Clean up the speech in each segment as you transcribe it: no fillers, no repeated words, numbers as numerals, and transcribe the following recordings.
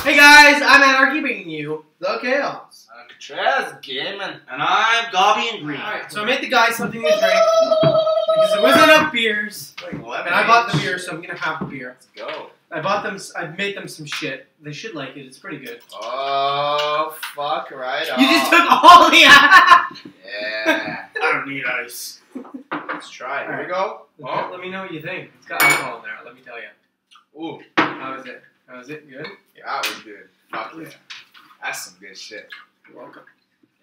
Hey guys, I'm Anarchy bringing you the chaos. Alcatraz gaming, And I'm Gobby and Green. Alright, so I made the guys something to drink because there wasn't enough beers. And I bought the beer, so I'm gonna have the beer. Let's go. I made them some shit. They should like it, it's pretty good. Oh, fuck, right on. You just took all the Yeah. I don't need ice. Let's try it. Here we go. Oh. Let me know what you think. It's got alcohol in there, let me tell you. Ooh. How is it? How is it? Good? Yeah, that was good. Fuck yeah. That's some good shit. You're welcome.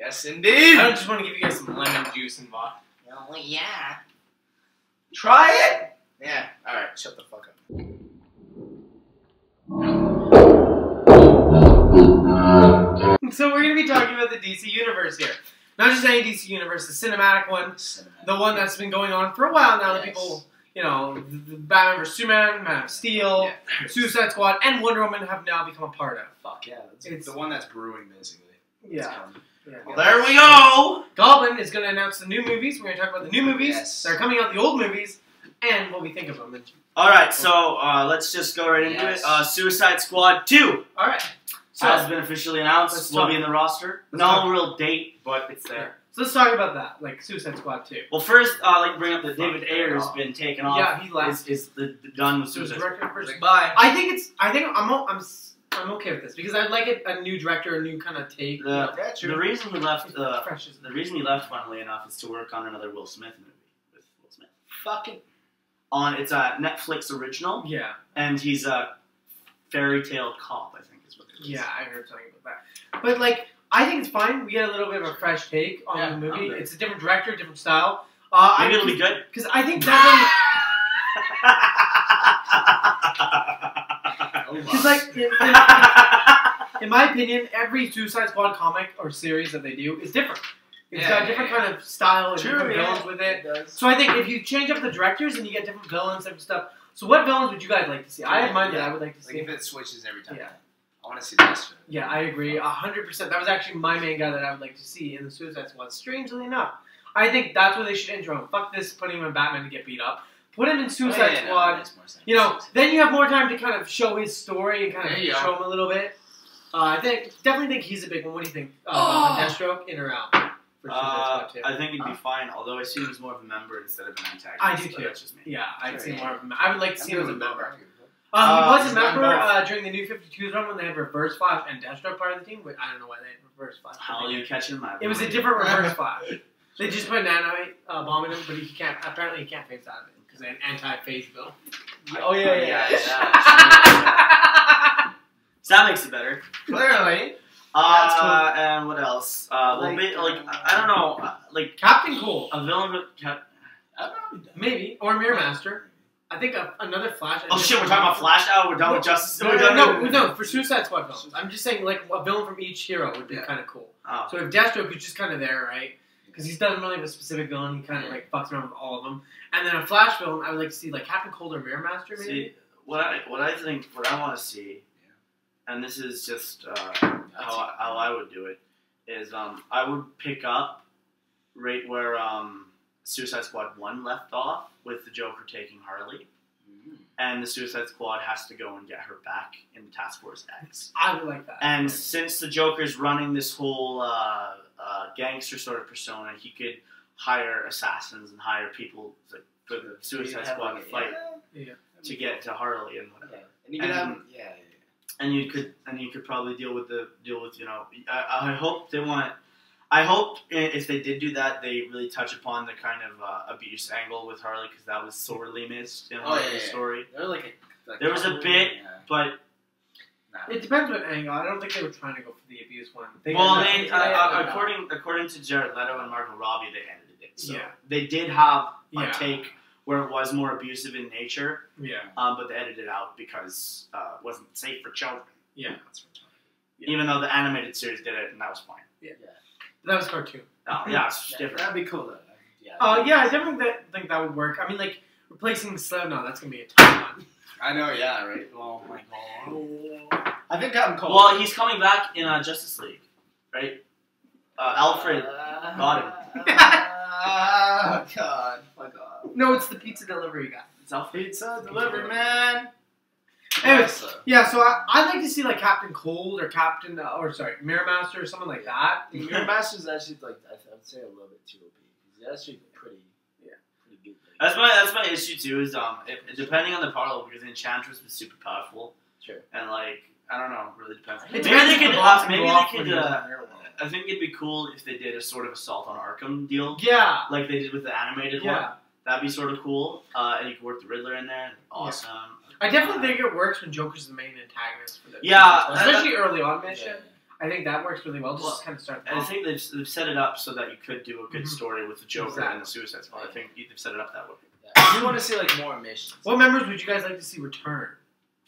Yes, indeed. I don't just want to give you guys some lemon juice and vodka. Oh, yeah. Try it. Yeah. Alright, shut the fuck up. So we're going to be talking about the DC Universe here. Not just any DC Universe, the cinematic one. The one that's been going on for a while now that people, you know, the Batman vs. Superman, Man of Steel, Suicide Squad, and Wonder Woman have now become a part of. Fuck yeah. It's the one that's brewing, basically. Yeah. Well, there we go. Goblin is going to announce the new movies. We're going to talk about the new movies that are coming out, the old movies, and what we think of them. Alright, so let's just go right into it. Suicide Squad 2 Alright. has been officially announced. Will be in the roster. No real date, but it's there. So let's talk about that, like Suicide Squad 2. Well, first, I'd like to bring up that David Ayer's been taken off. Yeah, he left. Is done with Suicide Squad. Bye. I think I'm okay with this because I'd like a new director, a new kind of take. The reason he left, funnily enough, is to work on another Will Smith movie with Will Smith. Fucking. It's a Netflix original. Yeah. And he's a fairy tale cop, I think is what it is. Yeah, I heard something about that. But like, I think it's fine. We get a little bit of a fresh take on the movie. It's a different director, different style. Maybe it'll be good. Because I think that because like in my opinion, every Suicide Squad comic or series that they do is different. It's got a different kind of style and different villains with it. So I think if you change up the directors and you get different villains and stuff. So what villains would you guys like to see? I have mine that I would like to see. Like if it switches every time. Yeah. I want to see this. Yeah, I agree 100%. That was actually my main guy that I would like to see in the Suicide Squad. Strangely enough, I think that's what they should intro him. Fuck this, putting him in Batman to get beat up. Put him in Suicide Squad. You know, then you have more time to kind of show his story and kind of show him a little bit. I definitely think he's a big one. What do you think? Deathstroke, in or out? For Suicide Squad 2? I think he'd be fine. Although I see him as more of a member instead of an antagonist. I do too. That's just me. Yeah, I'd see more of him. I would like to see him as a member. He was a member during the New 52's run when they had Reverse Flash and Deathstroke part of the team, but I don't know why they had Reverse Flash. How are you catching my? It was a different Reverse Flash. They just put nanite bomb in him, but he can't. Apparently, he can't phase out of it because they had anti-phase bill. Oh yeah. So that makes it better. Clearly. That's cool. And what else? I don't know. Like Captain Cold, a villain with maybe, or Mirror Master. I think another Flash. Oh shit, we're talking about Flash now? We're done with Justice? No, for Suicide Squad films. I'm just saying, like, a villain from each hero would be kind of cool. Oh. So if Deathstroke is just kind of there, right? Because he doesn't really have a specific villain, he kind of, like, fucks around with all of them. And then a Flash villain, I would like to see, like, Captain Cold or Mirror Master, maybe? See, what I want to see, and this is just how I would do it, is I would pick up right where Suicide Squad 1 left off, with the Joker taking Harley. And the Suicide Squad has to go and get her back in Task Force X. I would like that. And since the Joker's running this whole gangster sort of persona, he could hire assassins and hire people for the Suicide Squad to fight. to get to Harley and whatever. And you could have And you could probably deal with I hope they want. I hope if they did do that, they really touch upon the kind of abuse angle with Harley, because that was sorely missed in Harley's story. There was a bit, but it depends what angle. I don't think they were trying to go for the abuse one. According to Jared Leto and Margot Robbie, they edited it. So they did have a take where it was more abusive in nature. But they edited it out because it wasn't safe for children. That's Even though the animated series did it, and that was fine. That was cartoon. Oh, yeah, it's different. That'd be cool, though. I definitely think that would work. I mean, like, replacing Slim, no, that's going to be a ton of fun. I know, yeah, right? Oh, my God. I think Captain Cold. Well, he's coming back in Justice League, right? Alfred got him. Oh, God. Fuck off. No, it's the pizza delivery guy. It's Alfred. Pizza delivery, man. Anyways, so I'd like to see, like, Captain Cold or Mirror Master or someone like that. Mirror Master's actually, like, I would say a little bit too OP. He's actually pretty good. That's my issue, too, is depending on the parallel, because Enchantress was super powerful. Sure. And, like, I don't know, it really depends. Maybe they could, I think it'd be cool if they did a sort of Assault on Arkham deal. Yeah. Like they did with the animated one. That'd be sort of cool. And you could work the Riddler in there. Awesome. I definitely think it works when Joker's the main antagonist for this. Especially early on mission. I think that works really well. Just kind of start. I think they've set it up so that you could do a good story with the Joker and the Suicide Squad. I think they've set it up that way. You want to see like more missions. What members would you guys like to see return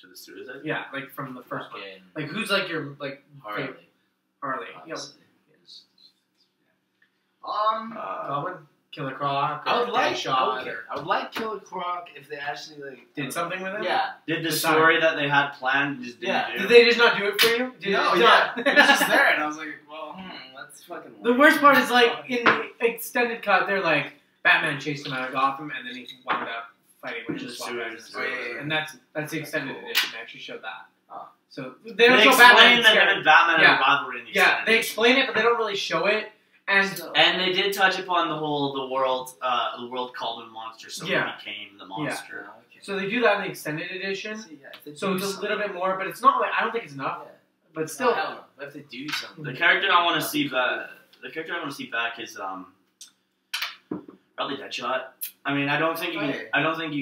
to the Suicide? Yeah, like from the first one. Like who's like your Harley? Harley. Goblin, Killer Croc. I would like Shot. I would like Killer Croc if they actually like did something with it. Yeah. Did the story that they had planned just didn't do? Did they just not do it for you? It was just there, and I was like, well, that's fucking. The worst part is like in the extended cut, they're like Batman chased him out of Gotham, and then he wound up fighting with the Suicide. And that's the extended edition. They actually showed that. So they don't show Batman. That him and Batman are rivalry in the extended. They explain it, but they don't really show it. And they did touch upon the world called him monster, so he became the monster. Yeah. Okay. So they do that in the extended edition. So it's a little bit more, but it's not like I don't think it's enough. Yeah. But still, I don't know. If they do something. The character I want to see back is probably Deadshot. I mean, I don't think you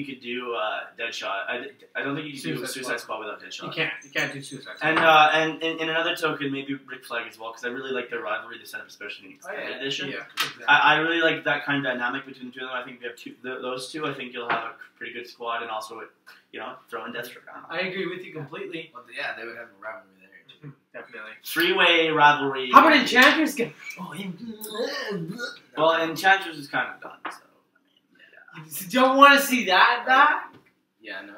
could do Deadshot. I don't think you could do Suicide Squad without Deadshot. You can't do Suicide Squad. And in another token, maybe Rick Flag as well, because I really like their rivalry they set up, especially in the extended edition. Yeah, exactly. I really like that kind of dynamic between the two of them. I think if you have those two, I think you'll have a pretty good squad, and also throw in Deathstroke. I agree with you completely. Well, yeah, they would have a rivalry there. Definitely. Three-way rivalry. How about Enchantress? Well, Enchantress is kind of done, so. You don't want to see that back? Yeah, no,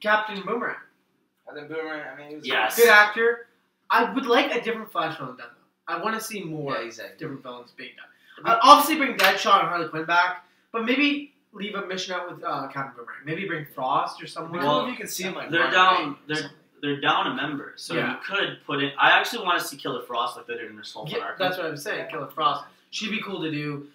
Captain Boomerang. Captain Boomerang, I mean, he was good actor. I would like a different Flash villain done, though. I want to see more different villains being done. I'd obviously bring Deadshot and Harley Quinn back, but maybe leave a mission out with Captain Boomerang. Maybe bring Frost or someone. Well, you can see him like they're down a member, so you could put in. I actually want to see Killer Frost like they did in Assault on Arkham. That's what I'm saying. Killer Frost. She'd be cool to do.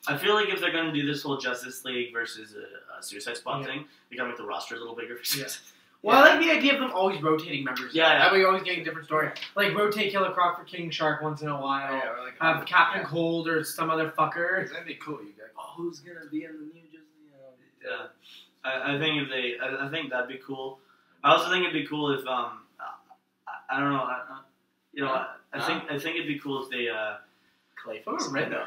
I feel like if they're going to do this whole Justice League versus a Suicide Squad thing, they got to make the roster a little bigger for Suicide Squad. Well, I like the idea of them always rotating members. That way you're always getting a different story. Like, rotate Killer Croc for King Shark once in a while. Yeah, or like, have Captain Cold or some other fucker. That'd be cool. You go, who's going to be in the new Justice League? Yeah. I think that'd be cool. I also think it'd be cool if, I don't know, I think it'd be cool if they, Clayface? Riddler.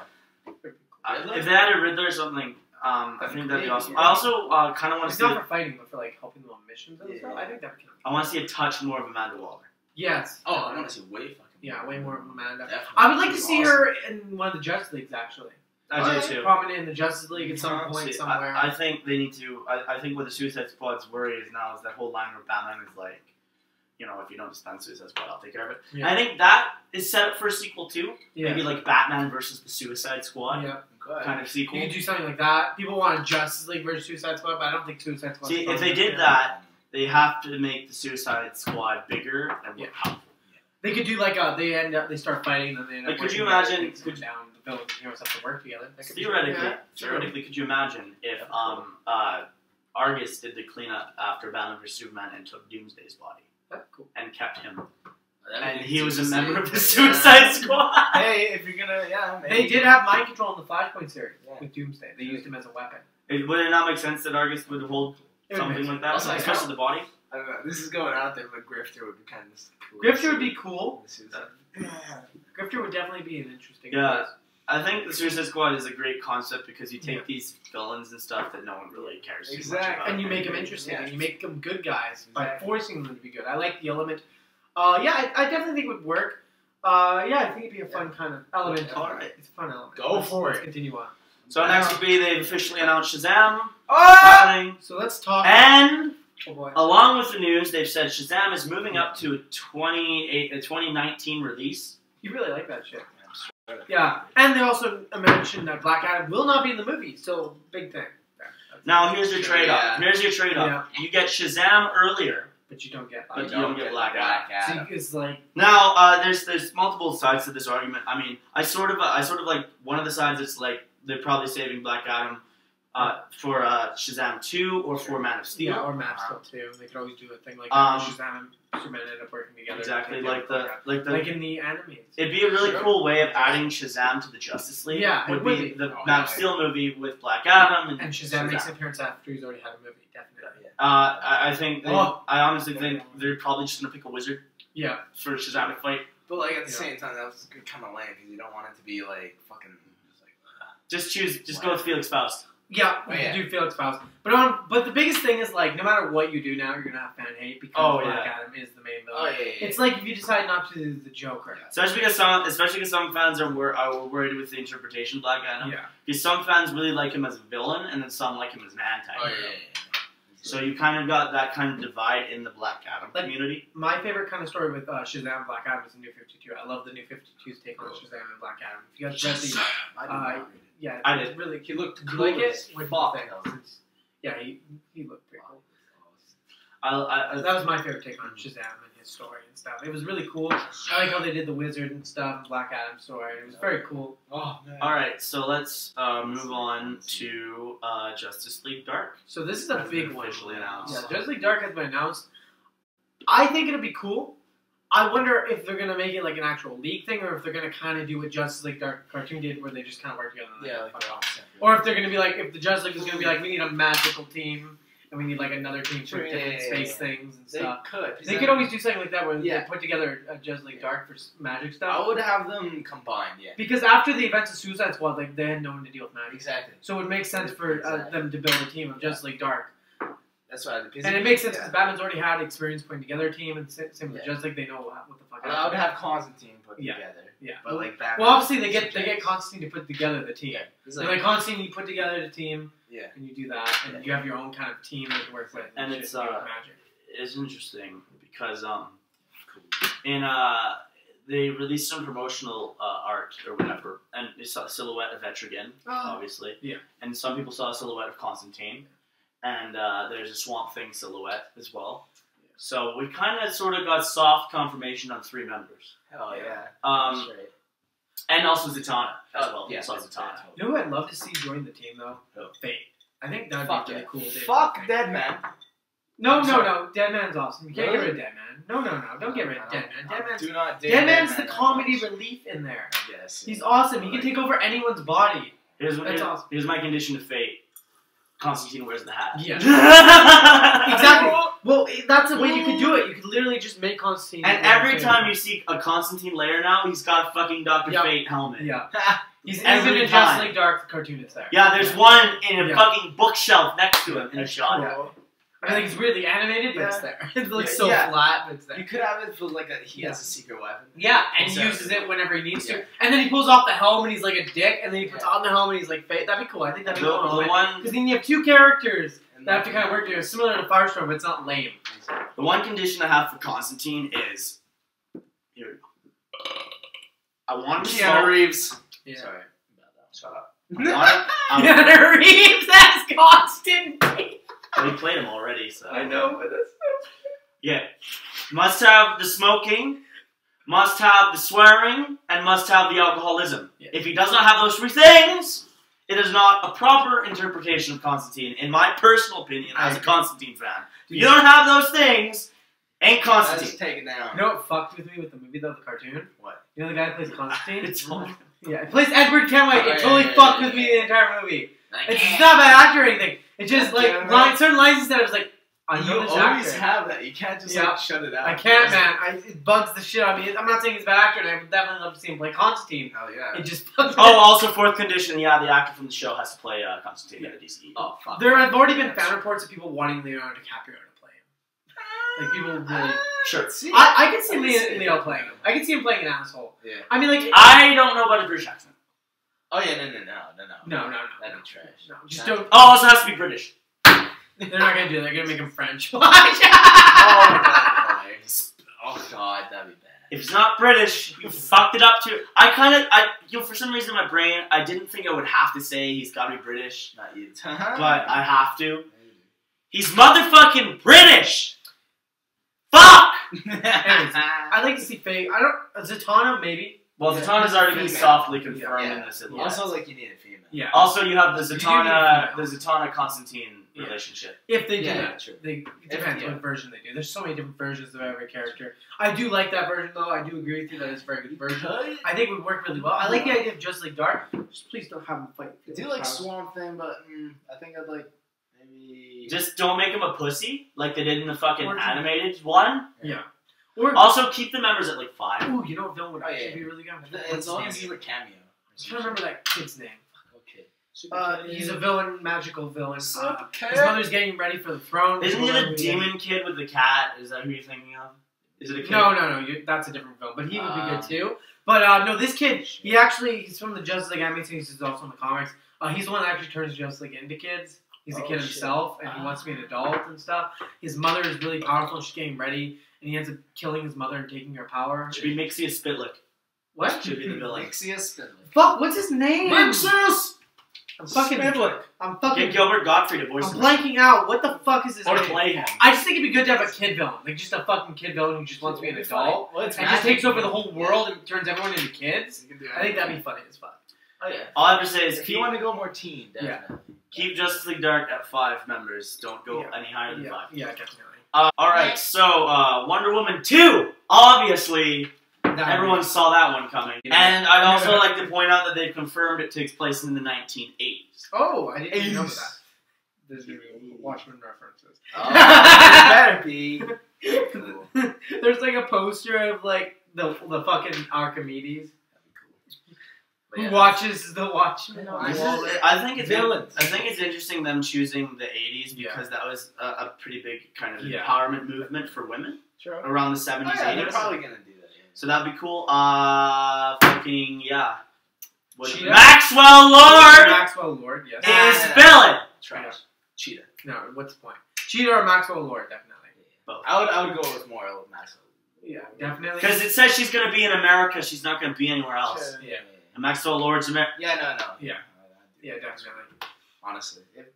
If they had a Riddler or something, I think that'd be awesome. I also kind of want to see. Not for fighting, but for like helping them on missions and stuff. I think that'd be kind of cool. I want to see a touch more of Amanda Waller. Yes. Oh, I want to see way fucking. Yeah, way more of Amanda. Definitely. I would like to see her in one of the Justice Leagues, actually. I do too. Prominent in the Justice League at some point somewhere. I think they need to. I think what the Suicide Squad's worry is now is that whole line where Batman is like, if you don't disband Suicide Squad, I'll take care of it. Yeah. I think that is set up for a sequel too. Yeah. Maybe like Batman versus the Suicide Squad. Yeah. Kind of sequel. You could do something like that. People want a Justice League versus Suicide Squad, but I don't think Suicide Squad. See, if they did that, they have to make the Suicide Squad bigger and more powerful. They could do like they start fighting and then they end up. Could you imagine? Down the villains and heroes have to work together. Theoretically, could you imagine if Argus did the cleanup after Batman vs Superman and took Doomsday's body. That's cool. And kept him. That'd And be he was a Tuesday. member of the Suicide Squad. Hey, if you're gonna, They did have mind control in the Flashpoint series with Doomsday. They used him as a weapon. Would it not make sense that Argus would hold It would something make like that, Also, especially the body? I don't know. This is going out there, but Grifter would be kind of cool. Grifter would be cool. Yeah. Grifter would definitely be an interesting. Yeah. choice. I think the Suicide Squad is a great concept because you take these villains and stuff that no one really cares too much about. And you make them interesting, and you make them good guys by Exactly. forcing them to be good. I like the element. I definitely think it would work. I think it'd be a fun kind of element. Alright. It's a fun element. Go for Let's it. continue on. So next would be they've officially announced Shazam Ah! happening. So let's talk. And Oh boy. along with the news, they've said Shazam is moving up to a 2019 release. You really like that shit. Yeah, and they also mentioned that Black Adam will not be in the movie, so big thing. Now here's your trade-off. Yeah. Here's your trade-off. You get Shazam earlier, But you don't get. but you don't get Black Adam. So it's like Now there's multiple sides to this argument. I mean, I sort of like one of the sides. It's like they're probably saving Black Adam for Shazam 2 or for Man of Steel. or Map Steel too. They could always do a thing like Shazam and Superman end up working together. Exactly, like in the animes. It'd be a really cool way of adding Shazam to the Justice League. Yeah, it would would be be. the Man of Steel movie with Black Adam And Shazam makes an appearance after he's already had a movie, definitely. I think Oh. I honestly think they're probably just gonna pick a wizard Yeah. for Shazam to fight. But like at the same time, that was kind of lame because you don't want it to be like fucking. Just go with Felix Faust. Yeah, Oh, you yeah. can do Felix Faust. But the biggest thing is, like, no matter what you do now, you're going to have fan hate because Black Adam is the main villain. Oh yeah. It's like if you decide not to do the Joker. Especially because some fans are worried with the interpretation of Black Adam. Yeah. Because some fans really like him as a villain, and then some like him as an anti-hero. Oh yeah. So you kind of got that kind of divide in the Black Adam community. My favorite kind of story with Shazam and Black Adam is the New 52. I love the New 52's take on Shazam and Black Adam. If you guys read the... yeah, I it's did. really... He looked Did you cool like it? as What fuck. do you think? Yeah, he looked pretty cool. I That was my favorite take on Shazam and his story and stuff. It was really cool. I like how they did the wizard and stuff, and Black Adam's story. It was very cool. Oh man. Alright, so let's move on to Justice League Dark. So this is a Has big been one. officially announced. Yeah, Justice League Dark has been announced. I think it'll be cool. I wonder if they're gonna make it like an actual league thing, or if they're gonna kind of do what Justice League Dark cartoon did, where they just kind of work together. And Yeah, like, like fuck off. Or if they're gonna be like, if the Justice League is gonna be like, we need a magical team, and we need like another team for different space things and They stuff. could. They could always do something like that, where Yeah. they put together a Justice League Dark for magic I stuff. would have them combined. Yeah. Because after the events of Suicide Squad, like they had no one to deal with magic. Exactly. So it would make sense for them to build a team of Justice League Dark. That's what I did. And it makes sense because Batman's already had experience putting together a team, and same with Yeah. Justice League, they know what the fuck. I would have Constantine put Yeah. together. Yeah. But like Batman. Well, obviously they get Constantine to put together the team. He's So like Constantine, you put together the team, yeah. and you do that, and you have your own kind of team that you work with. And shit it's, to do with magic. It's interesting because they released some promotional art or whatever, and they saw a silhouette of Etrigan, obviously. Yeah. And some people saw a silhouette of Constantine, and there's a Swamp Thing silhouette as well. So we kind of sort of got soft confirmation on 3 members. Hell yeah. Um, That's right. And also Zatanna as well. Yeah. Saw Zatanna. You know who I'd love to see join the team though? Who? Fate. I think that'd Fuck be really yeah. cool. Dude. Fuck Deadman. No, I'm no, sorry. no. Deadman's awesome. You can't Really? get rid of Deadman. No. Don't get rid of Deadman. Deadman's Do not date Deadman's the Deadman that comedy much. relief in there. I guess. He's awesome. He can take over anyone's body. Here's That's awesome. Here's my condition to Fate. Constantine wears the hat. Yeah. Exactly. Well, that's the way you could do it. You could literally just make Constantine. And every time you see a Constantine layer now, he's got a fucking Dr. Yeah. Fate helmet. Yeah. He's Every even in time. Justice League Dark, the cartoon is there. Yeah, there's one in a Yeah. fucking bookshelf next to him in a shot. Yeah. I think it's weirdly animated, but it's there. It looks so Yeah. flat, but it's there. You could have it for like he has a secret weapon. Yeah, and he uses it whenever he needs to. And then he pulls off the helmet, he's like a dick, and then he puts on the helmet, he's like fake. That'd be cool. I think that'd be cool. The one, Because then you have 2 characters that have to kind of work together. Similar to Firestorm, but it's not lame. the one condition I have for Constantine is, here we go. I want him to Keanu smoke. Reeves. Yeah. Sorry. Shut up. I Keanu Reeves as Constantine! we played him already, so. I know, but that's Yeah. Must have the smoking, must have the swearing, and must have the alcoholism. Yeah. If he does not have those 3 things, It is not a proper interpretation of Constantine, in my personal opinion, as a Constantine fan. If you don't have those things, ain't Constantine. That's taken down. You know what fucked with me with the movie though, the cartoon? What? You know the guy that plays Constantine? Yeah, it plays Edward Kenway. It totally fucked with me the entire movie. It's not a bad actor or anything. It's just certain lines instead. I was like, I know this always actor. have that. You can't just like shut it out. I can't, man. It bugs the shit out of me. I'm not saying he's a bad actor, and I would definitely love to see him play Constantine. Hell yeah. It just bugs me. Also fourth condition, the actor from the show has to play Constantine at DC. Oh, fuck. There have already been fan reports of people wanting Leonardo DiCaprio to play him. Like people really. Sure. I can see Leo playing him. I can see him playing an asshole. Yeah. I mean, like I don't know about a British accent. Oh yeah, no. No. That'd be trash. No, just don't. Oh, also has to be British. They're not gonna do that. They're gonna make him French. Oh, that'd be hilarious. Oh god, that'd be bad. If it's not British, you fucked it up too. For some reason in my brain, I didn't think I would have to say he's gotta be British. Not you. But I have to. He's motherfucking British! Fuck! Anyways, I'd like to see Faye. Zatanna, maybe. Well, Zatanna's already been softly confirmed in this. Also, like, you need a female. Yeah. Also, you have the Zatanna Constantine relationship. If they do that, true. it depends what version they do. There's so many different versions of every character. I do like that version, though. I do agree with you that it's a very good version. I think it would work really well. I like the idea of Just Like Dark. Just please don't have him fight. I do like Swamp Thing, but I think I'd like maybe... Just don't make him a pussy, like they did in the fucking animated one. Yeah. Also, keep the members at like 5. Ooh, you know what villain would actually be really good? As long as he's a cameo. I'm trying to remember that kid's name. Okay. He's a villain, magical villain. His His mother's getting ready for the throne. Isn't he the demon kid with the cat? Is that who you're thinking of? Is it a kid? No. That's a different villain, but he would be good too. But no, this kid, he's from the Justice League animated series. He's also in the comics. He's the one that actually turns Justice League into kids. He's a kid himself, and he wants to be an adult and stuff. His mother is really powerful. She's getting ready, and he ends up killing his mother and taking her power. Should be Mixia Spitlick. What? Should be the villain. Mixia Spitlick. Fuck, what's his name? Mixus! I'm fucking... Get Gilbert Gottfried to voice I'm him. blanking out. What the fuck is his name? Or to play him. I just think it'd be good to have a kid villain. Like, just a fucking kid villain who just wants to be an adult. And just takes over the whole world and turns everyone into kids. I think that'd be funny as fuck. Oh yeah. All I have to say is if you want to go more teen, definitely. Keep Justice League Dark at 5 members. Don't go any higher than 5. Yeah, definitely. Alright, so Wonder Woman 2. Obviously, everyone saw that one coming. And I'd also like to point out that they've confirmed it takes place in the 1980s. Oh, I didn't even know that. There's going to be Watchmen references. Oh, there better be. There's like a poster of like the fucking Archimedes. Who watches the Watchmen? I think it's interesting them choosing the 80s because that was a pretty big kind of empowerment movement for women around the 70s, 80s. They're probably gonna do that. So that'd be cool. Maxwell Lord. Maxwell Lord, yes. Is villain. Trash. Cheetah. No, what's the point? Cheetah or Maxwell Lord, definitely. Both. I would go with more with Maxwell. Yeah, definitely. Because it says she's gonna be in America. She's not gonna be anywhere else. Yeah. And Maxwell Lord's America. Yeah, no. Yeah. Yeah, definitely. Honestly, like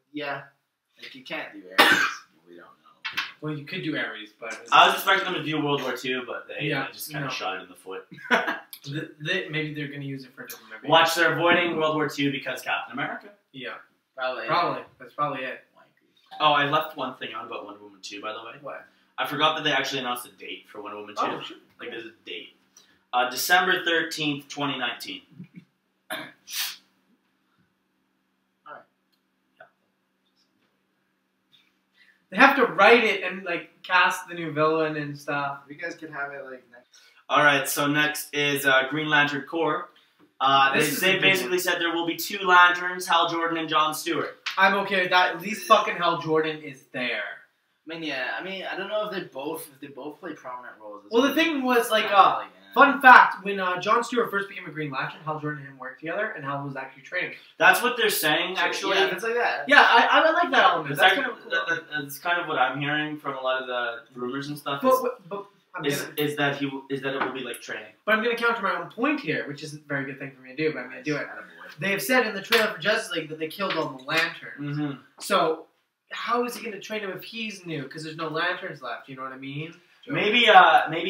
you can't do Ares. We don't know. Well, you could do Ares, but I was expecting them to do World War II, but they just kind of shot it in the foot. Maybe they're gonna use it for a different movie. Watch, they're avoiding World War II because Captain America. Yeah. Probably. That's probably it. Oh, I left one thing out about Wonder Woman 2, by the way. What? I forgot that they actually announced a date for Wonder Woman 2. Oh, sure. Like, there's a date. December 13th, 2019. Alright. Yeah. They have to write it and, like, cast the new villain and stuff. You guys could have it, like, next. Alright, so next is Green Lantern Corps. They basically said there will be 2 Lanterns, Hal Jordan and Jon Stewart. I'm okay with that. At least fucking Hal Jordan is there. I mean, I don't know if they both play prominent roles. Well, the thing was, like, fun fact, when Jon Stewart first became a Green Lantern, Hal Jordan and him worked together, and Hal was actually training. That's what they're saying, actually. Yeah, it's like that. Yeah, I like that element. That's kind of what I'm hearing from a lot of the rumors and stuff. Is that it will be like training. But I'm going to counter my own point here, which isn't a very good thing for me to do, but I'm going to do it. They have said in the trailer for Justice League that they killed all the Lanterns. Mm-hmm. So, how is he going to train him if he's new? Because there's no Lanterns left, you know what I mean? Maybe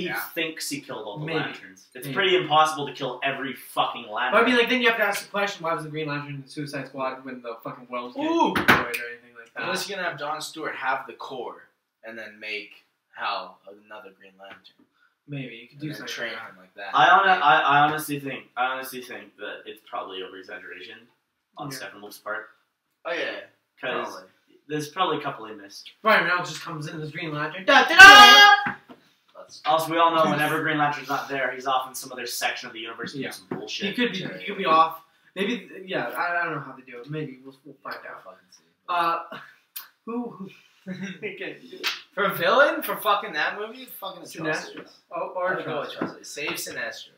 he thinks he killed all the lanterns. It's pretty impossible to kill every fucking lantern. But I mean, like, then you have to ask the question: why was the Green Lantern in the Suicide Squad when the fucking world's getting destroyed or anything like that? Unless you're gonna have Jon Stewart have the core and then make Hal another Green Lantern. Maybe you could do something train him like that. I honestly think that it's probably over exaggeration on Steppenwolf's part. Oh yeah, because there's probably a couple he missed. Ryan Reynolds just comes in as Green Lantern. Da, da, da! Also, we all know whenever Green Lantern's not there, he's off in some other section of the universe doing some bullshit. He could be off. Maybe, I don't know how to do it. Maybe we'll find out. Who? For a villain for fucking that movie, fucking Sinestro. Or save Sinestro.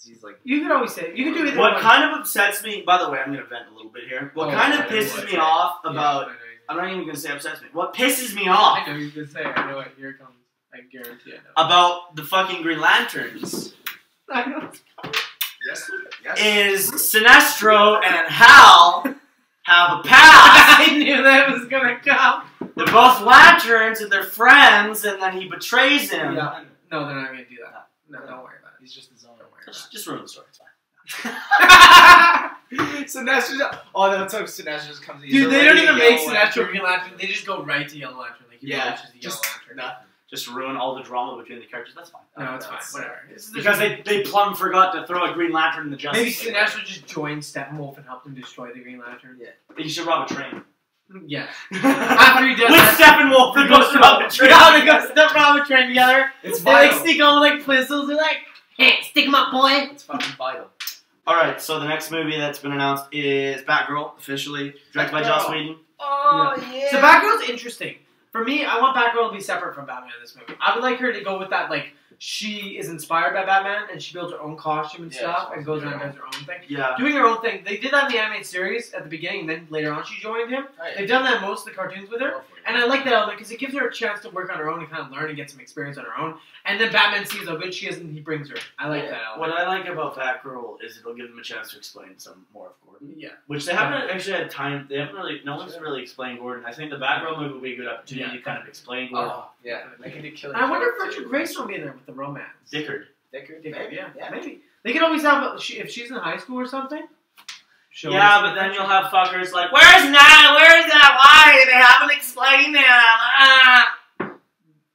He's like, you could always say, you could do either. What kind of upsets me, by the way, I'm gonna vent a little bit here. What kind of pisses me off about, I'm not even gonna say upsets me. What pisses me off? I know you're gonna say. I know it. Here it comes. I guarantee I know. About the fucking Green Lanterns. I know. Yes. Is Sinestro and Hal have a past? I knew that was gonna come. They're both lanterns and they're friends, and then he betrays him. Yeah. No, they're not gonna do that. No, don't worry about it. He's just his own. Just ruin the story. It's fine. Sinestro. Oh, that's how Sinestro just comes in. Dude, they don't even make Sinestro Green Lantern. They just go right to Yellow Lantern. Like, the Yellow Lantern. Nothing. Just ruin all the drama between the characters. That's fine. No, it's fine. Whatever. Because they plumb forgot to throw a Green Lantern in the Justice League. Maybe Sinestro just joined Steppenwolf and helped him destroy the Green Lantern. Yeah. You should rob a train. Yeah. After he does with Steppenwolf, they go rob a train. Yeah, they go rob a train together. It's vital. They like sneak on like pistols. They're like, hey, stick him up, boy. It's fucking vital. Alright, so the next movie that's been announced is Batgirl, officially. Directed by Joss Whedon. Oh, yeah. So Batgirl's interesting. For me, I want Batgirl to be separate from Batman in this movie. I would like her to go with that, like, she is inspired by Batman, and she builds her own costume and stuff, and goes around and does her own thing. Yeah. Doing her own thing. They did that in the animated series at the beginning, and then later on she joined him. Oh, yeah. They've done that in most of the cartoons with her. And I like that element, because it gives her a chance to work on her own and kind of learn and get some experience on her own. And then Batman sees how good she is, and he brings her. I like that element. What I like about Batgirl is it'll give them a chance to explain some more of Gordon. Yeah. Which they haven't actually had time, no one's really explained Gordon. I think the Batgirl movie will be a good opportunity to kind of explain Gordon. Oh, yeah. They can do killing. I wonder if Richard Grace will be in there with the romance. Dickard. Maybe, yeah. Maybe. They could always have, if she's in high school or something. Yeah, but then you'll have fuckers like, where's Nat? Where's that? Why? They haven't explained it.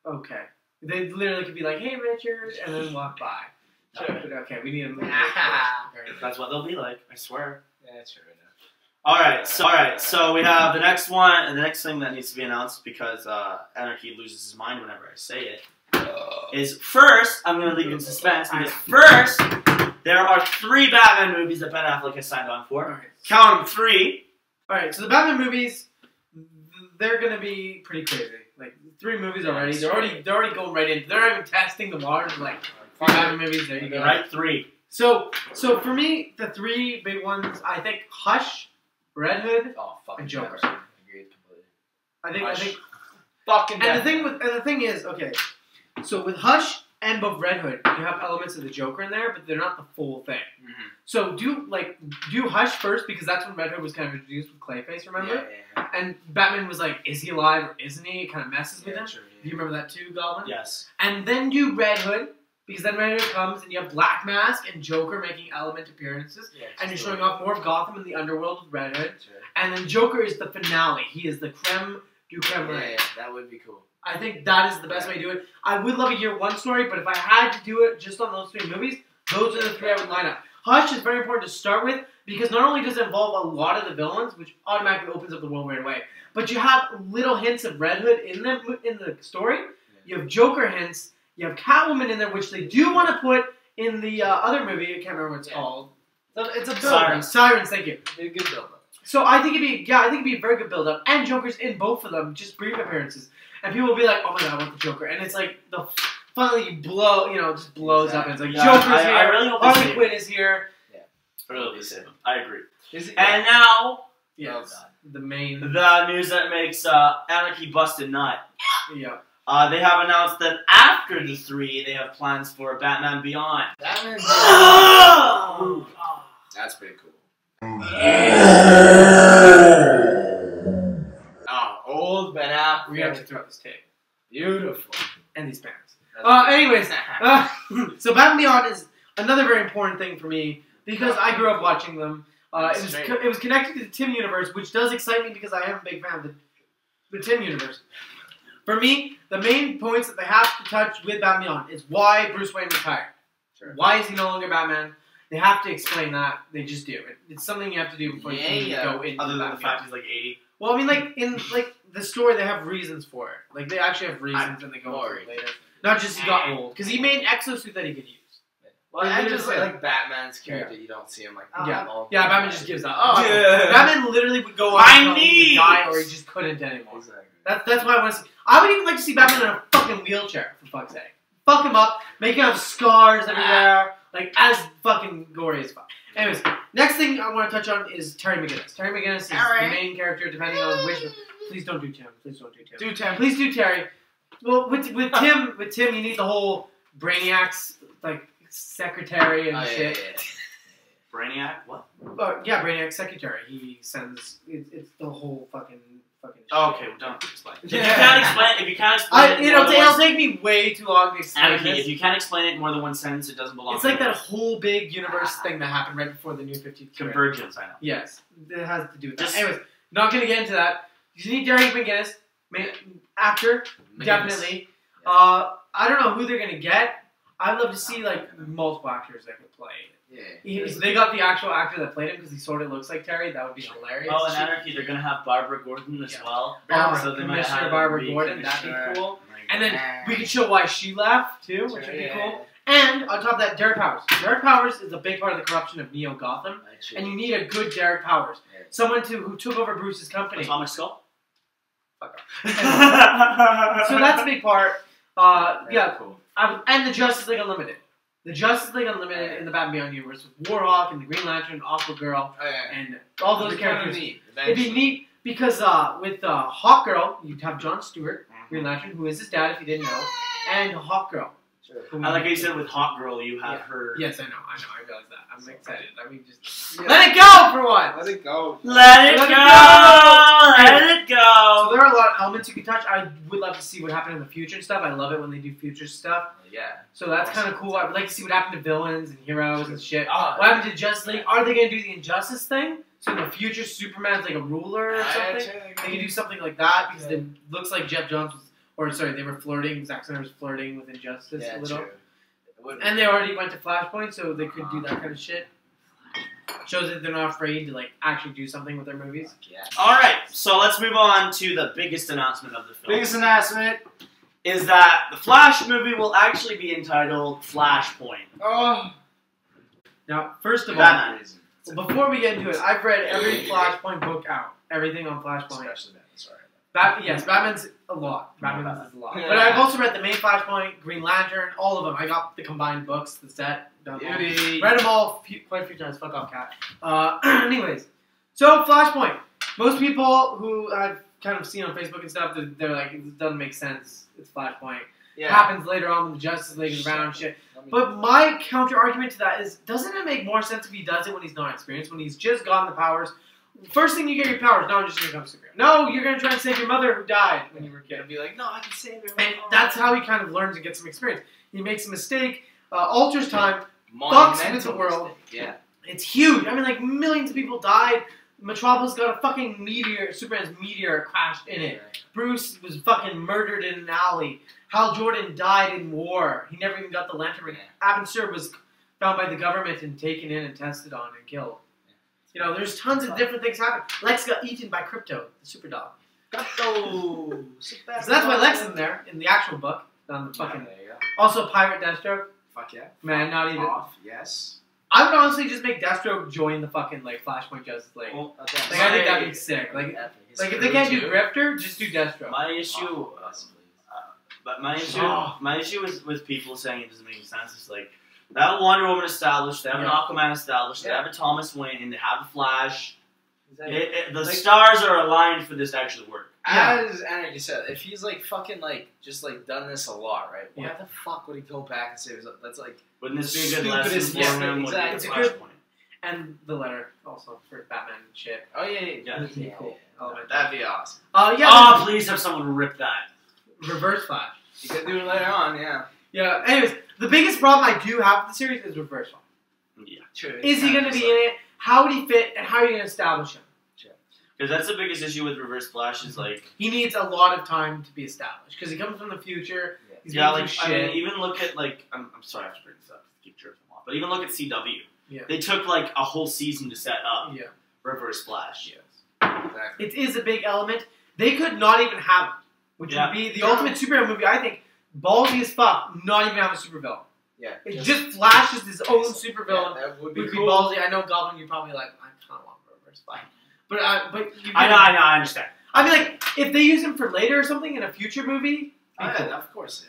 Okay. They literally could be like, hey, Richard, and then walk by. Sure. Okay, we need a That's what they'll be like, I swear. Yeah, that's true. Alright, so we have the next one, and the next thing that needs to be announced, because Anarchy loses his mind whenever I say it, is first, I'm going to leave you in suspense, because first, there are 3 Batman movies that Ben Affleck has signed on for. Right. Count them, 3. Alright, so the Batman movies, they're going to be pretty crazy. Like, 3 movies already. They're already going right in. They're not even testing the waters. Like, 3 Batman movies, there you go. Right, 3. So for me, the 3 big ones, I think Hush, Red Hood, and Joker. Agreed completely. I think. Fucking. And the thing is, okay. So with Hush and both Red Hood, you have elements of the Joker in there, but they're not the full thing. Mm-hmm. So do Hush first, because that's when Red Hood was kind of introduced with Clayface, remember? Yeah. And Batman was like, is he alive or isn't he? It kind of messes with him. Sure, yeah. Do you remember that too, Goblin? Yes. And then do Red Hood, because then Red Hood comes and you have Black Mask and Joker making element appearances, and you're showing off more of Gotham in the underworld with Red Hood. Sure. And then Joker is the finale. He is the creme du creme. Yeah, that would be cool. I think that is the best way to do it. I would love a year 1 story, but if I had to do it just on those 3 movies, those are the 3 I would line up. Hush is very important to start with, because not only does it involve a lot of the villains, which automatically opens up the world right away, but you have little hints of Red Hood in the story. You have Joker hints. You have Catwoman in there, which they do want to put in the other movie. I can't remember what it's called. It's a build-up. Sirens, thank you. A good build-up. So I think it'd be a very good build-up. And Joker's in both of them, just brief appearances. And people will be like, oh my god, I want the Joker. And it's like, finally you blow, just blows up. And it's like, Joker's here. I really hope Harley Quinn is here. Yeah. I really hope they save him. I agree. And now, the news that makes Anarchy bust a nut. Yeah. They have announced that after the 3, they have plans for Batman Beyond. Batman Beyond. That's pretty cool. Old Ben Affleck. We have to throw out this tape. Beautiful. And these pants. Anyways, so Batman Beyond is another very important thing for me because I grew up watching them. It was connected to the Tim universe, which does excite me because I am a big fan of the Tim universe. For me, the main points that they have to touch with Batman Beyond is why Bruce Wayne retired. Sure. Why is he no longer Batman? They have to explain that. They just do. It's something you have to do before you can go into Other than Batman the fact he's like 80. Well, I mean, like, in, like, the story, they have reasons for it. Like, they actually have reasons and they go over it later. Not just he got old. Because he made an exosuit that he could use. Well, I just like Batman's character, you don't see him like, oh, yeah, Batman just gives up. Oh, Batman literally would go on my knees! Die or he just couldn't anymore. Exactly. That's why I want to see. I would even like to see Batman in a fucking wheelchair, for fuck's sake. Fuck him up, make him have scars everywhere, like, as fucking gory as fuck. Anyways, next thing I want to touch on is Terry McGinnis. Terry McGinnis is the main character, depending on which. Please don't do Tim. Please don't do Tim. Do Tim. Please do Terry. Well, with Tim, you need the whole Brainiac's like secretary and shit. Yeah. Brainiac, what? Yeah, Brainiac's secretary. He sends. It's the whole fucking. Oh, okay, well, don't explain. If you can't explain it, it'll take me way too long to explain this. If you can't explain it in more than one sentence, it doesn't belong. It's like that whole big universe thing that happened right before the New 52. Convergence, I know. Yes, it has to do with that. Anyways, not gonna get into that. You need Terry McGinnis, actor, definitely. Yeah. I don't know who they're gonna get. I'd love to see like multiple actors that could play. Yeah. If they got the actual actor that played him because he sort of looks like Terry, that would be hilarious. Oh, and Anarchy, they're gonna have Barbara Gordon as well. So they might have Barbara Gordon. That'd be cool. And then we could show why she left too, which would be cool. And on top of that, Derek Powers. Derek Powers is a big part of the corruption of Neo Gotham, and you need a good Derek Powers, someone who took over Bruce's company. Atomic Skull. Fuck off. So that's a big part. Cool. And the Justice League Unlimited. The Justice League Unlimited in the Batman Beyond universe with Warhawk and the Green Lantern, Aquagirl, and all those characters. It'd be neat because with Hawkgirl, you'd have Jon Stewart, Green Lantern, who is his dad if you didn't know, and Hawkgirl. I like how you said with Hawkgirl, you have her. Yes, I know, I realize that. I'm excited. I mean, just let it go for once. Let it go. Let it go. Let it go. So there are a lot of elements you can touch. I would love to see what happened in the future and stuff. I love it when they do future stuff. Yeah. So that's kind of cool. I would like to see what happened to villains and heroes and shit. What happened to Justice League? Are they going to do the Injustice thing? So in the future, Superman's like a ruler or something? They can do something like that because it looks like Jeff Johns was, they were flirting. Zack Snyder was flirting with Injustice a little. And they already went to Flashpoint, so they could do that kind of shit. Shows that they're not afraid to like actually do something with their movies. Alright, so let's move on to the biggest announcement of the film. Biggest announcement is that the Flash movie will actually be entitled Flashpoint. Oh. Now, first of all, before we get into it, I've read every Flashpoint book out. Everything on Flashpoint. Especially that, sorry. Batman's a lot. Batman's is a lot. But I've also read the main Flashpoint, Green Lantern, all of them. I got the combined books, the set. Read them all quite a few times. Fuck off, cat. Anyways, so Flashpoint. Most people who I've kind of seen on Facebook and stuff, they're like, it doesn't make sense. It's Flashpoint. Yeah. It happens later on when the Justice League is around and shit. But my counter argument to that is, doesn't it make more sense if he does it when he's not experienced, when he's just gotten the powers? First thing you get your powers, no, I'm just going to become superhero. No, you're going to try and save your mother who died when you were a kid. And be like, no, I can save her. And that's how he kind of learns and gets some experience. He makes a mistake, alters time, fucks with the world. Yeah. It's huge. I mean, like, millions of people died. Metropolis got a fucking meteor, Superman's meteor crashed in it. Bruce was fucking murdered in an alley. Hal Jordan died in war. He never even got the lantern ring. Abin Sur was found by the government and taken in and tested on and killed. You know, there's tons of different things happen. Lex got eaten by Krypto, the super dog. Krypto! So that's why Lex is in there, in the actual book. On the fucking... Also, Pirate Deathstroke. Fuck yeah. Man, not even... Yes. I would honestly just make Deathstroke join the fucking, like, Flashpoint Justice League. Well, I think that'd be sick. Like if they can't do Grifter, just do Deathstroke. My issue... my issue with people saying it doesn't make sense is, like, they have a Wonder Woman established, they have an Aquaman established, they have a Thomas Wayne, they have a Flash. The stars are aligned for this to actually work. As Anarchy said, if he's like fucking like just like done this a lot, right? Why the fuck would he go back and save his? That's like wouldn't this be a good lesson for him? Exactly. It's a good point. And the letter also for Batman and shit. Oh yeah. That'd be cool. That'd be awesome. Oh, please have someone rip that. Reverse Flash. You could do it later on, Yeah. Anyways, the biggest problem I do have with the series is Reverse Flash. Yeah. True. Is he going to be in it? How would he fit? And how are you going to establish him? Because that's the biggest issue with Reverse Flash is like he needs a lot of time to be established because he comes from the future. He's like I mean, even look at like I'm sorry I have to bring this up, keep jerking off, but even look at CW. Yeah. They took like a whole season to set up. Yeah. Reverse Flash. Yes. Exactly. It is a big element. They could not even have it, which would be the ultimate superhero movie. I think ballsy as fuck. Not even have a supervillain. Yeah. It just Flash is his own supervillain. That would be cool. Ballsy. I know Goblin. You're probably like, I kind of want Reverse Flash. But I understand. I mean, like, if they use him for later or something in a future movie, cool. Of course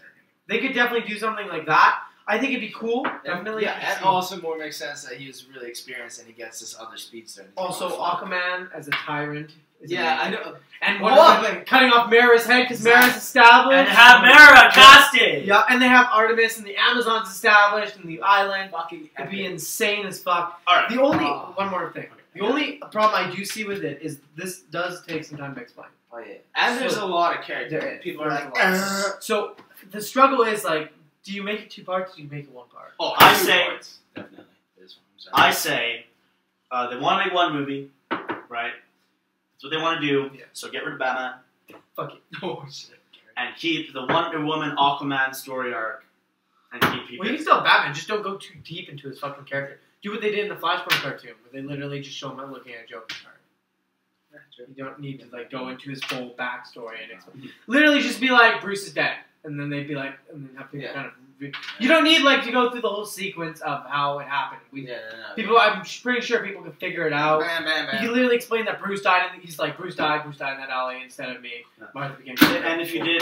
they could definitely do something like that. I think it'd be cool. Definitely. Yeah, and also more makes sense that he was really experienced and he gets this other speedster. Also, Aquaman as a tyrant. Yeah, I know. And cutting off Mara's head because Mara's established. And have Mara casted. Yeah, and they have Artemis and the Amazons established and the island. Fucking it'd be insane as fuck. All right. The only one more thing. The only problem I do see with it is this does take some time to explain. Oh yeah, and there's a lot of characters. People are like, so the struggle is like, do you make it 2 parts? Or do you make it 1 part? Oh, I say definitely. I say they want to make 1 movie, right? That's what they want to do. Yeah. So get rid of Batman. Fuck it. Oh shit. And keep the Wonder Woman Aquaman story arc. And keep people. Well, you can still have Batman. Just don't go too deep into his fucking character. Do what they did in the Flashpoint cartoon, where they literally just show him looking at Joker's card. You don't need to like go into his full backstory and explain. Literally, just be like, Bruce is dead, and then they'd be like, and then have to kind of. You don't need like to go through the whole sequence of how it happened. People, I'm pretty sure people can figure it out. You can literally explain that Bruce died, and he's like, Bruce died in that alley instead of me. Martha became sick. And if you did,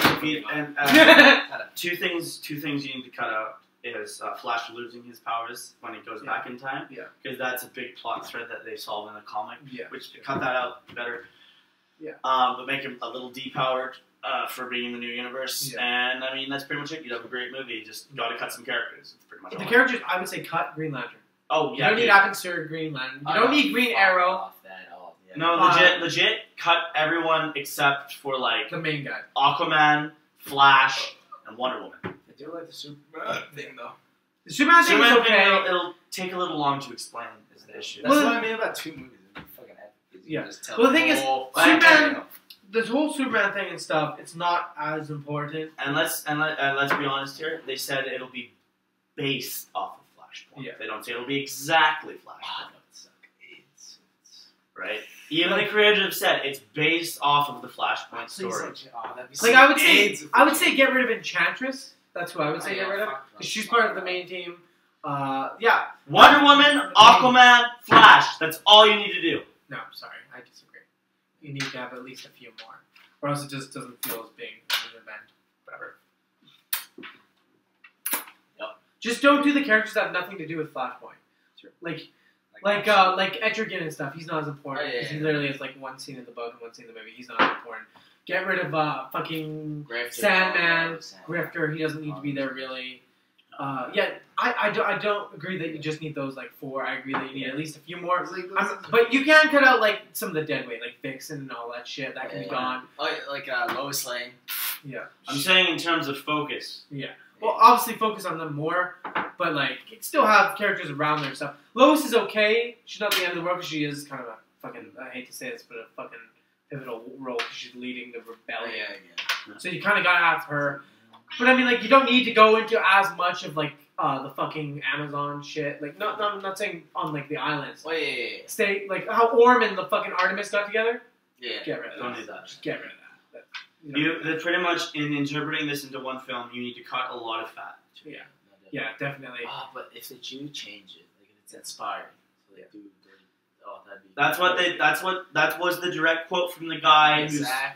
two things you need to cut out is Flash losing his powers when he goes back in time. Yeah. Because that's a big plot thread that they solve in the comic. Yeah. Which cut that out better. Yeah. But make him a little depowered. For being in the new universe, and I mean that's pretty much it. You'd have a great movie. You just got to cut some characters. It's pretty much the characters. I would say cut Green Lantern. Oh yeah, you don't need Abin Green Lantern. You don't need Green Arrow. No, legit. Cut everyone except for like the main guy, Aquaman, Flash, and Wonder Woman. I do like the Superman thing though. The Superman thing is okay. It'll take a little long to explain. Is the issue? That's what I mean about 2 movies. Fucking yeah. Well, the thing is, Superman. This whole Superman thing and stuff, it's not as important. And let's be honest here. They said it'll be based off of Flashpoint. Yeah. They don't say it'll be exactly Flashpoint. Right? Even the creators have said it's based off of the Flashpoint story. Like I would say get rid of Enchantress. That's who I would say get rid of because she's part of the main team. Yeah. Wonder Woman, Aquaman, Flash. That's all you need to do. No, sorry, I disagree. You need to have at least a few more, or else it just doesn't feel as big an event. Whatever. Yep. Just don't do the characters that have nothing to do with Flashpoint. Sure. Like Etrigan and stuff. He's not as important because he literally has like 1 scene in the book and 1 scene in the movie. He's not as important. Get rid of fucking Sandman, Grifter. He doesn't need to be there really. I don't agree that you just need those like 4. I agree that you need at least a few more. But you can cut out like some of the dead weight, like Vixen and all that shit. That can be gone. Oh, like Lois Lane. Yeah. I'm saying in terms of focus. Yeah. Well, obviously focus on them more, but like you still have characters around there and stuff. Lois is okay. She's not the end of the world because she is kind of a fucking. I hate to say this, but a fucking pivotal role because she's leading the rebellion. Yeah. So you kind of gotta have her. But I mean, like, you don't need to go into as much of like the fucking Amazon shit. Like, I'm not saying on like the islands. Oh yeah. Stay like how Orm and the fucking Artemis got together. Yeah. Get rid of that. Don't do that. Just get rid of that. You pretty much in interpreting this into 1 film, you need to cut a lot of fat. Yeah. Yeah, definitely. Oh, but if they do change it, like if it's inspiring, so they do. That'd be. That was the direct quote from the guy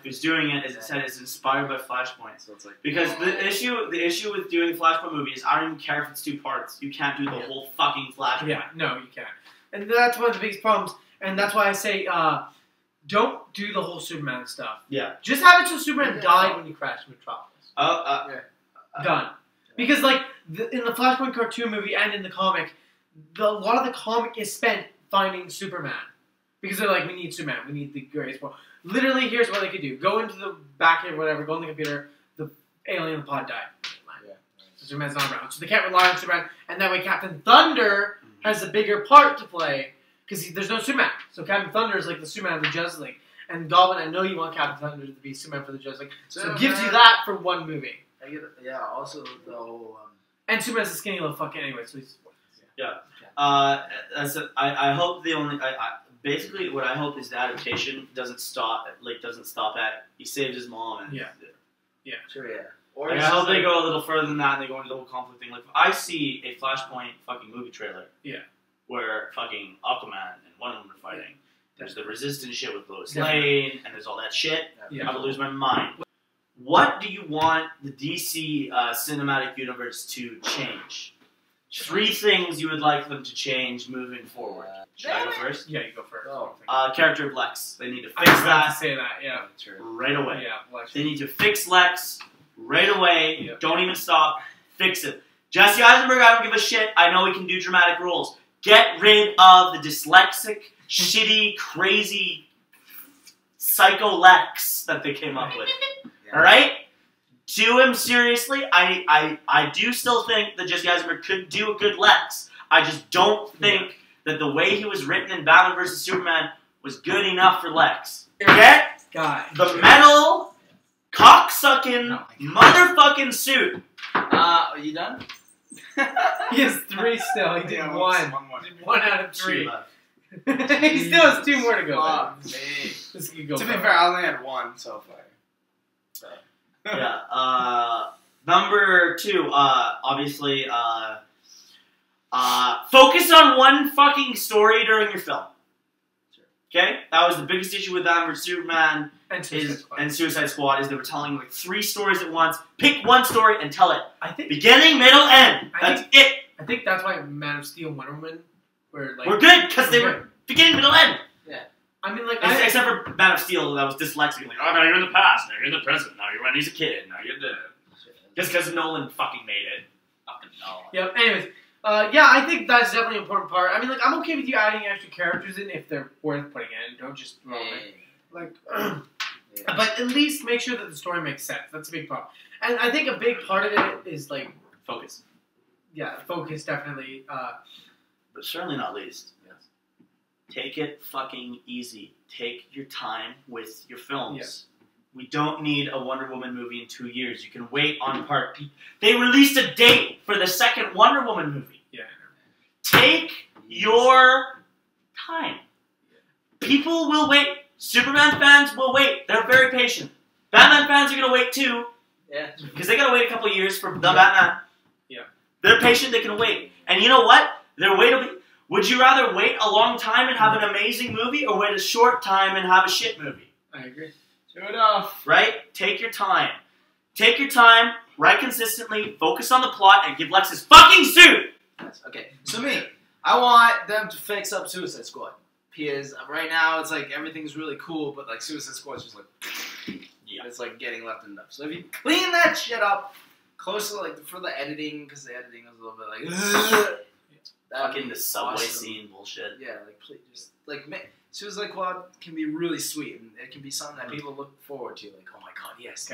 who's doing it. As it said, it's inspired by Flashpoint. So it's like because the issue with doing Flashpoint movies, I don't even care if it's 2 parts. You can't do the whole fucking Flashpoint. Yeah, no, you can't. And that's one of the biggest problems. And that's why I say, don't do the whole Superman stuff. Yeah. Just have it so Superman died when he crashed Metropolis. Done. Because like in the Flashpoint cartoon movie and in the comic, a lot of the comic is spent finding Superman. Because they're like, we need Superman, we need the greatest world. Literally, here's what they could do. Go into the back end, whatever, go on the computer, the alien in the pod died. Yeah. so Superman's not around. So they can't rely on Superman. And that way Captain Thunder has a bigger part to play because there's no Superman. So Captain Thunder is like the Superman of the Justice League. And Goblin, I know you want Captain Thunder to be Superman for the Justice League. So it gives you that for one movie. I get it. Yeah, also the whole... And Superman's a skinny little fuck anyway, so he's... Yeah. I hope the only... basically, what I hope is the adaptation doesn't stop at he saves his mom and Sure, yeah. Or I hope they go a little further than that and they go into the whole conflict thing. Like, I see a Flashpoint fucking movie trailer where fucking Aquaman and Wonder Woman are fighting. There's the Resistance shit with Lois Lane, and there's all that shit. I would lose my mind. What do you want the DC cinematic universe to change? 3 things you would like them to change moving forward. Should I go first? Yeah, you go first. Character of Lex. They need to fix that. that. Say that, right away. Yeah, they need to fix Lex right away. Yeah. Don't even stop. Fix it. Jesse Eisenberg, I don't give a shit. I know he can do dramatic roles. Get rid of the dyslexic, shitty, crazy, psycho Lex that they came up with. All right? Do him seriously. I do still think that Jesse Eisenberg could do a good Lex. I just don't think that the way he was written in Batman vs. Superman was good enough for Lex. Get the metal, cocksucking, motherfucking suit. Are you done? He has 3 still. He did 1. 1 out of 3. He still has 2 more to go. This could go to be fair, I only had 1 so far. Number 2, obviously, focus on one fucking story during your film. Okay? That was the biggest issue with Batman vs. Superman and Suicide Squad is they were telling like 3 stories at once. Pick one story and tell it. Beginning, middle, end. That's it. I think that's why Man of Steel and Wonder Woman were good, because they were beginning, middle, end. Yeah. I mean, like... Except for Man of Steel, that was dyslexic. Like, oh, now you're in the past, now you're in the present, now you're when he's a kid, now you're dead. Just because Nolan fucking made it. Fucking Nolan. Yep, anyways. Yeah, I think that's definitely an important part. I mean, like, I'm okay with you adding extra characters in if they're worth putting in. Don't just throw them in. Like, but at least make sure that the story makes sense. That's a big problem. And I think a big part of it is, like... Focus. Yeah, focus, definitely. But certainly not least. Take it fucking easy. Take your time with your films. Yeah. We don't need a Wonder Woman movie in 2 years. You can wait on part. They released a date for the second Wonder Woman movie. Yeah. Take your time. People will wait. Superman fans will wait. They're very patient. Batman fans are going to wait too. Yeah. Because they got to wait a couple of years for the Batman. Yeah. They're patient. They can wait. And you know what? Their wait will be... Would you rather wait a long time and have an amazing movie or wait a short time and have a shit movie? I agree. True enough. Right? Take your time. Take your time, write consistently, focus on the plot, and give Lex his fucking suit! Okay, so me, I want them to fix up Suicide Squad. Because right now it's like everything's really cool, but like Suicide Squad's just like... It's like getting left in depth. So if you clean that shit up, close to like for the editing, because the editing was a little bit like... Fucking the subway scene bullshit. Yeah, like please, just like Suicide Squad can be really sweet, and it can be something that people look forward to. Like, oh my god, yes.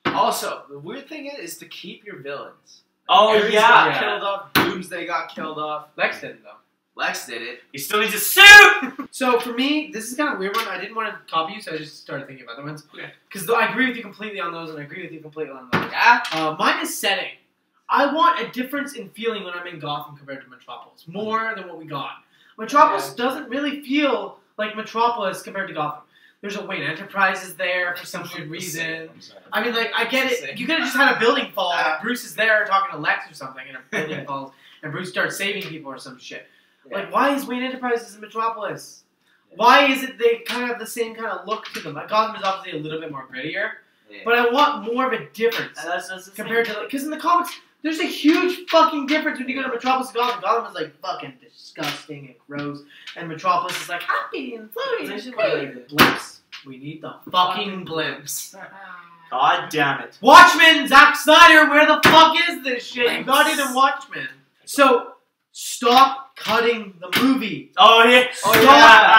Also, the weird thing is to keep your villains. Oh Ares got killed off. Doomsday got killed off. Lex did it though. Lex did it. He still needs a suit. So for me, this is kind of a weird one. I didn't want to copy you, so I just started thinking of other ones. Okay. Because I agree with you completely on those, and I agree with you completely on those. Yeah. Mine is setting. I want a difference in feeling when I'm in Gotham compared to Metropolis. More than what we got. Metropolis doesn't really feel like Metropolis compared to Gotham. There's a Wayne Enterprises there for some good reason. I mean, like, I get it. You could have just had a building fall, and Bruce is there talking to Lex or something, and a building falls, and Bruce starts saving people or some shit. Yeah. Like, why is Wayne Enterprises in Metropolis? Why is it they kind of have the same kind of look to them? Like, Gotham is obviously a little bit more grittier, but I want more of a difference compared to, like, because in the comics, there's a huge fucking difference when you go to Metropolis and Gotham. Gotham is like fucking disgusting and gross, and Metropolis is like happy and flowy. Blimps. We need the fucking blimps. God damn it. Watchmen, Zack Snyder, where the fuck is this shit? You got it in Watchmen. So stop cutting the movie. Oh yeah. Stop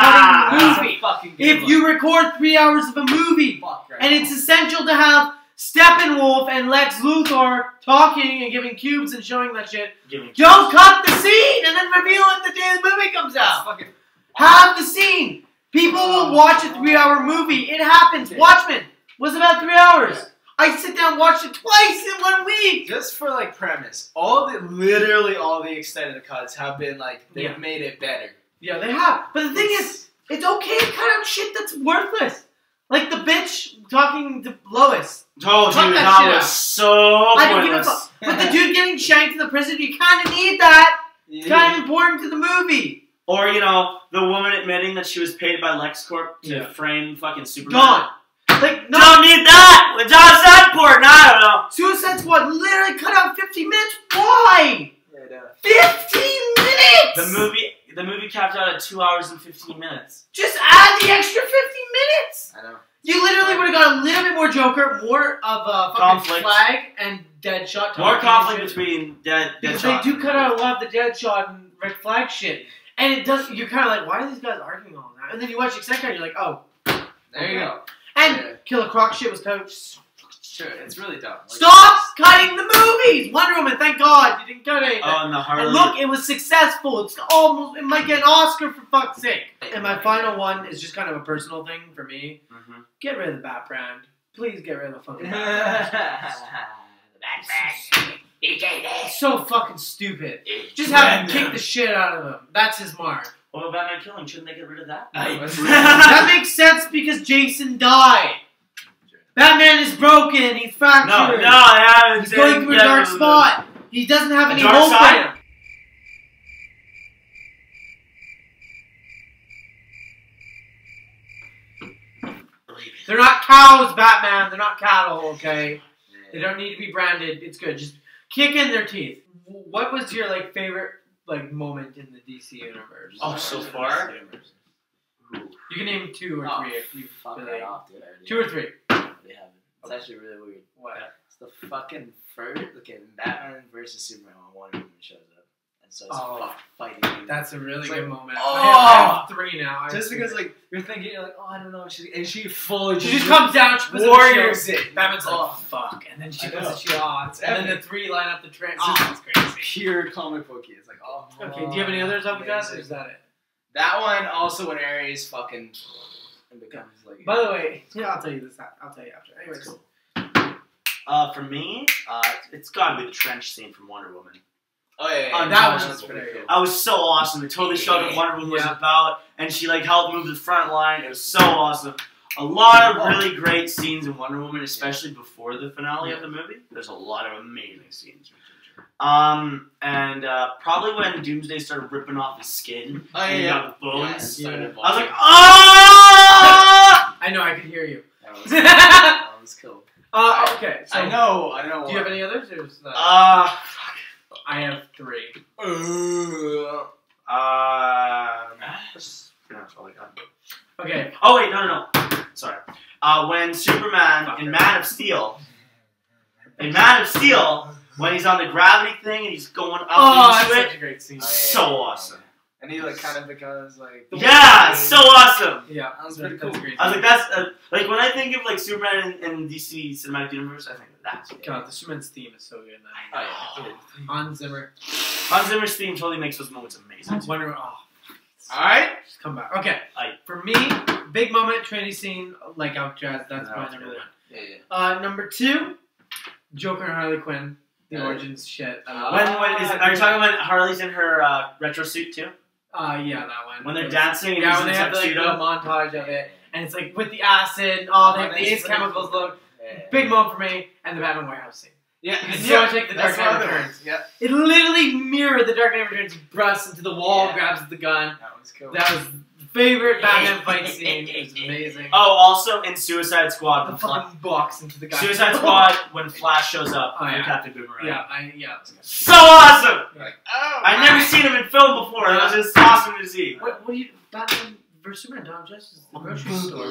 cutting the movie. If you record 3 hours of a movie, and it's essential to have Steppenwolf and Lex Luthor talking and giving cubes and showing that shit. Giving Don't cut the scene and then reveal it the day the movie comes out. Have the scene. People will watch a 3-hour movie. It happens. Watchmen was about 3 hours. I sit down and watch it twice in 1 week. Just for like premise, literally all the extended cuts have been like they've made it better. Yeah, they have. But the thing is, it's okay to cut out shit that's worthless. Like the bitch talking to Lois. Oh, dude, that was so pointless. But the dude getting shanked in the prison, you kind of need that. It's kind of important to the movie. Or, you know, the woman admitting that she was paid by LexCorp to frame fucking Superman. Gone. Like, no. Don't need that! With John Sadport, I don't know. Suicide Squad literally cut out 15 minutes. Why? 15 minutes! The movie capped out at 2 hours and 15 minutes. Just add the extra 15 minutes! I know. You literally would have got a little bit more Joker, more of a fucking Flag and Deadshot. More conflict between Deadshot. Because they do cut out a lot of the Deadshot and Rick Flag shit. And it does, you're kind of like, why are these guys arguing all that? And then you watch the second time, you're like, oh. There you go. And Killer Croc shit was kind of sure, it's really dumb. Like, stop cutting the movies! Wonder Woman, thank God you didn't cut anything. Oh, and the Harley. And look, it was successful. It's almost, it might get an Oscar for fuck's sake. And my final one is just kind of a personal thing for me. Mm-hmm. Get rid of the Bat brand. Please get rid of the fucking Bat brand. the Bat brand. It's so fucking stupid. Just have him kick the shit out of him. That's his mark. What about Batman killing? Shouldn't they get rid of that? That makes sense because Jason died. Batman is broken. He's fractured. He's going through a dark spot. He doesn't have any hope in him. They're not cows, Batman. They're not cattle, okay? They don't need to be branded. It's good. Just kick in their teeth. What was your favorite moment in the DC universe? Oh, so far? You can name 2 or 3 if you fuck feel that like. off, dude. Two or three. It's actually really weird. What? It's the fucking first. Okay, Batman versus Superman when Wonder Woman shows up, and so it's fighting. That's a really good moment. Oh! I have 3 now. Just because you're thinking, you're like, oh, I don't know, she fully she just comes down, she puts warriors it. Batman's like, oh fuck, and then she puts the shield on, and then the 3 line up the train. Oh, it's crazy. Pure comic booky. It's like, oh. Okay, do you have any others up, guys, or is that it? That one also when Ares fucking becomes like. By the way, I'll tell you this. I'll tell you after. Anyways. For me, it's gotta be the trench scene from Wonder Woman. Oh yeah, that was pretty cool. That was so awesome. It totally showed what Wonder Woman was about, and she helped move the front line. It was so awesome. A lot of really great scenes in Wonder Woman, especially before the finale of the movie. There's a lot of amazing scenes. And probably when Doomsday started ripping off his skin and he got the bones, I was like, oh! I know, I could hear you. That was cool. Okay, so I know. Do you have any others? Or is that... I have 3. Okay. Oh wait, no. Sorry. When Superman in Man of Steel, when he's on the gravity thing and he's going up into it, such a great scene. So awesome. And he kind of becomes like. Yeah, so awesome. Yeah, that was pretty cool. I was like, that's when I think of Superman in DC Cinematic Universe, I think of that. God, the Superman's theme is so good. Hans Zimmer. Hans Zimmer's theme totally makes those moments amazing. Wonder. All right, just come back. Okay, for me, big moment, Trinity scene, Alcatraz. That's my number 1. Yeah. Number 2, Joker and Harley Quinn. The origins shit. Are you talking when Harley's in her retro suit too? Yeah, that one. When they're dancing, yeah, when they have the montage of it, and it's with the acid, they have the ace chemicals look. Big moment for me, and the Batman warehouse scene. Yeah, I take the Dark Knight Returns. Yeah, it literally mirrored the Dark Knight Returns. He busts into the wall, grabs the gun. That was cool. That was favorite Batman fight scene. It was amazing. Oh, also in Suicide Squad, the fucking box into the guy. Suicide Squad when Flash shows up and Captain Boomerang. Yeah. So awesome! I've never seen him in film before. It was just awesome to see. What do you Batman vs Superman? Dawn of Justice, the grocery store.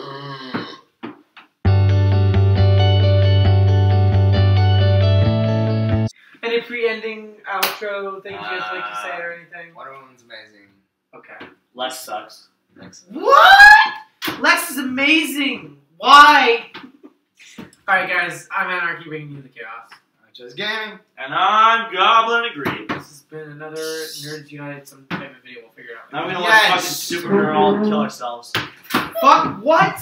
Any pre-ending outro things you guys like to say or anything? Wonder Woman's amazing. Okay. Lex sucks. What? Lex is amazing. Why? Alright, guys, I'm Anarchy bringing you the chaos. Just gaming. And I'm Goblin Agreed. This has been another Nerds United some type of video. We'll figure it out. Now we're gonna watch fucking Supergirl and kill ourselves. Fuck what?